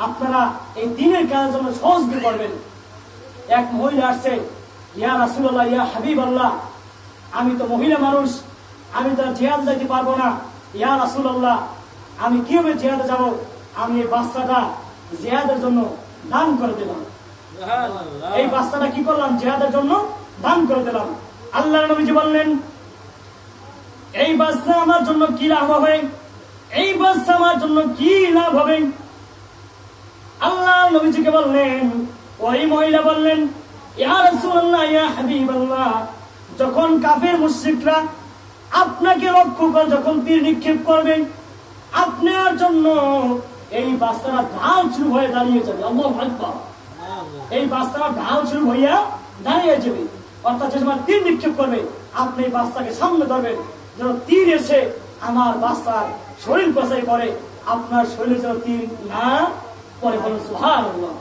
আপনারা এই দিনের কাজের জন্য সহযোগিতা করবেন। এক মহিলা আসছে, ইয়া রাসূলুল্লাহ, ইয়া হাবিবাল্লাহ, আমি তো মহিলা মানুষ, আমি তো জিহাদ যাইতে পারবো না, ইয়া রাসূলুল্লাহ আমি কিভাবে জিহাদে যাব? আমি এই বাচ্চাটা জিহাদের জন্য দান করে দিলাম। এই বাচ্চাটা কি করলাম? জিহাদের জন্য দান করে দিলাম। আল্লাহর নবীজি বললেন, এই বাচ্চা আমার জন্য কি লাভ হবে? এই বাচ্চা আমার জন্য কি লাভ হবে? আল্লাহ নবীজিকে বললেন, ওই মহিলা বললেন, ইয়া রাসূলুল্লাহ, ইয়া হাবিবাল্লাহ, যখন কাফের মুশরিকরা আপনাকে লক্ষ্য করে যখন তীর নিক্ষেপ করবেন, আপনার জন্য এই বাচ্চারা ঢাল শুরু হয়ে দাঁড়িয়ে যাবে। আল্লাহু আকবার। এই বাচ্চারা ঢাল শুরু হইয়া দাঁড়িয়ে যাবে, অর্থাৎ যে সময় তীর নিক্ষেপ করবে আপনি এই বাচ্চাকে সামনে ধরবেন, যেন তীর এসে আমার বাচ্চার শরীর পচাই পড়ে, আপনার শরীরে যেন তীর না পড়ে। বলেন সুবহানাল্লাহ।